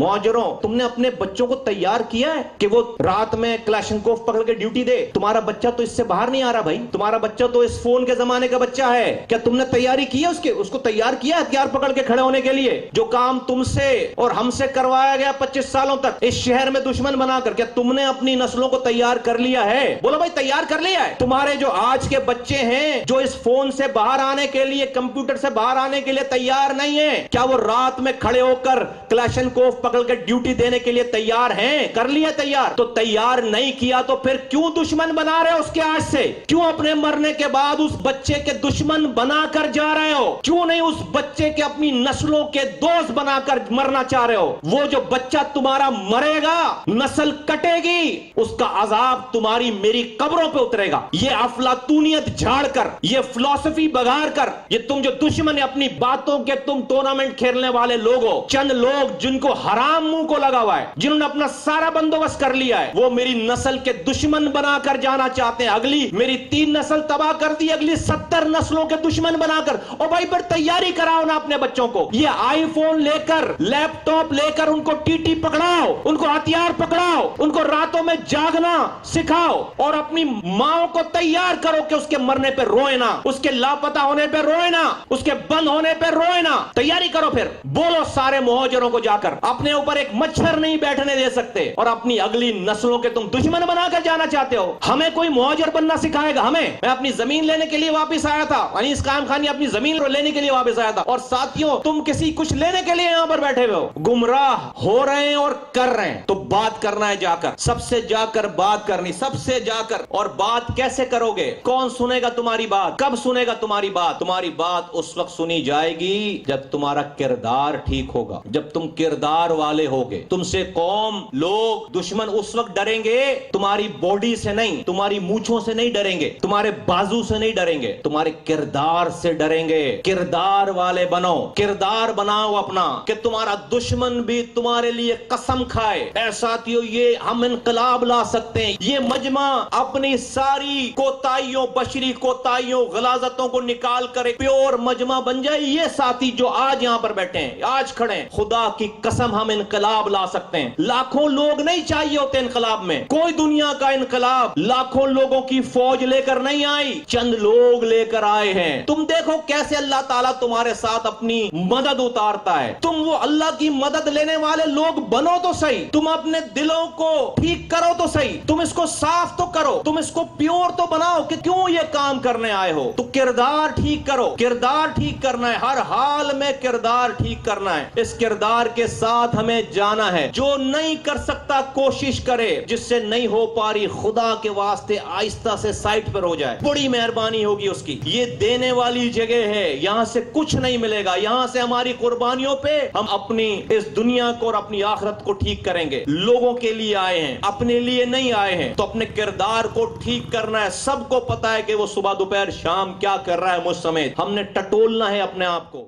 मुहाजिरों, तुमने अपने बच्चों को तैयार किया है कि वो रात में क्लाशनकोफ पकड़ के ड्यूटी दे? तुम्हारा बच्चा तो इससे बाहर नहीं आ रहा भाई, तुम्हारा बच्चा तो इस फोन के जमाने का बच्चा है। क्या तुमने तैयारी की है उसको तैयार किया हथियार पकड़ के खड़े होने के लिए? जो काम तुमसे और हमसे करवाया गया 25 सालों तक इस शहर में दुश्मन बनाकर, क्या तुमने अपनी नस्लों को तैयार कर लिया है? बोलो भाई, तैयार कर लिया है? तुम्हारे जो आज के बच्चे हैं जो इस फोन से बाहर आने के लिए, कंप्यूटर से बाहर आने के लिए तैयार नहीं है, क्या वो रात में खड़े होकर क्लाशनकोफ पकड़ के ड्यूटी देने के लिए तैयार हैं? कर लिया तैयार? तो तैयार नहीं किया तो फिर क्यों दुश्मन बना रहे हो उसके आज से? क्यों अपने मरने के बाद उस बच्चे के दुश्मन बनाकर जा रहे हो? क्यों नहीं उस बच्चे के अपनी नस्लों के दोस्त बनाकर मरना चाह रहे हो? वो जो बच्चा तुम्हारा मरेगा, नस्ल कटेगी, उसका अजाब तुम्हारी मेरी कब्रों पे उतरेगा। ये अफलातूनियत झाड़कर, ये फिलॉसफी बगाड़ कर, ये तुम जो दुश्मन है अपनी बातों के, तुम टूर्नामेंट खेलने वाले लोग हो, चंद लोग जिनको हराम मुंह को लगा हुआ है, जिन्होंने अपना सारा बंदोबस्त कर लिया है, वो मेरी नस्ल के दुश्मन बनाकर जाना चाहते हैं। अगली मेरी 3 नस्ल तबाह कर दी, अगली 70 नस्लों के दुश्मन बनाकर। और भाई फिर तैयारी कराओ ना अपने बच्चों को, ये आईफोन लेकर, लैपटॉप लेकर उनको टीटी पकड़ाओ, उनको हथियार पकड़ाओ, उनको रातों में जागना सिखाओ और अपनी माओ को तैयार करो कि उसके मरने पे रोए ना, उसके लापता होने पे रोए ना, उसके बंद होने पे रोए ना। तैयारी करो। फिर बोलो सारे मुहाजिरों को जाकर, अपने ऊपर एक मच्छर नहीं बैठने दे सकते और अपनी अगली नस्लों के तुम दुश्मन बनाकर जाना चाहते हो। हमें कोई मुहाजिर बनना सिखाएगा? हमें? मैं अपनी जमीन लेने के लिए वापस आया था, अनीस कायम खान अपनी जमीन लेने के लिए वापस आया था, और साथियों तुम किसी कुछ लेने के लिए यहां पर बैठे हुए हो, गुमराह हो रहे हैं और कर रहे हैं। तो बात करना है जाकर, सबसे जाकर बात करनी, सबसे जाकर। और बात कैसे करोगे? कौन सुनेगा तुम्हारी बात? कब सुनेगा तुम्हारी बात? तुम्हारी बात उस वक्त सुनी जाएगी जब तुम्हारा किरदार ठीक होगा, जब तुम किरदार वाले होगे। तुमसे कौम, लोग, दुश्मन उस वक्त डरेंगे तुम्हारी बॉडी से नहीं, तुम्हारी मूंछों से नहीं डरेंगे, तुम्हारे बाजू से नहीं डरेंगे, तुम्हारे किरदार से डरेंगे। किरदार वाले बनो, किरदार बनाओ अपना कि तुम्हारा दुश्मन भी तुम्हारे लिए कसम खाए। ऐसा ये हम इनकलाब ला सकते हैं। ये मजमा अपनी सारी कोताहियों, बशरी कोताहियों, गलाजतों को निकाल कर एक प्योर मजमा बन जाए। ये साथी जो आज यहां पर बैठे हैं, आज खड़े हैं, खुदा की कसम हम इनकलाब ला सकते हैं। लाखों लोग नहीं चाहिए होते इनकलाब में, कोई दुनिया का इनकलाब लाखों लोगों की फौज लेकर नहीं आई, चंद लोग लेकर आए हैं। तुम देखो कैसे अल्लाह ताला तुम्हारे साथ अपनी मदद उतारता है। तुम वो अल्लाह की मदद लेने वाले लोग बनो तो सही, तुम अपने दिलों को ठीक करो तो सही, तुम इसको साफ तो करो, तुम इसको प्योर तो बनाओ कि क्यों ये काम करने आए हो। तो किरदार ठीक करो, किरदार ठीक करना है, हर हाल में किरदार ठीक करना है। इस किरदार के साथ हमें जाना है। जो नहीं कर सकता कोशिश करे, जिससे नहीं हो पा रही खुदा के वास्ते आहिस्ता से साइड पर हो जाए, बड़ी मेहरबानी होगी उसकी। ये देने वाली जगह है, यहां से कुछ नहीं मिलेगा, यहां से हमारी कुर्बानियों पे हम अपनी इस दुनिया को और अपनी आखिरत को ठीक करेंगे। लोगों के लिए आए हैं, अपने लिए नहीं आए हैं। तो अपने किरदार को ठीक करना है। सबको पता है कि वो सुबह दोपहर शाम क्या कर रहा है मुझ समेत, हमने टटोलना है अपने आप को।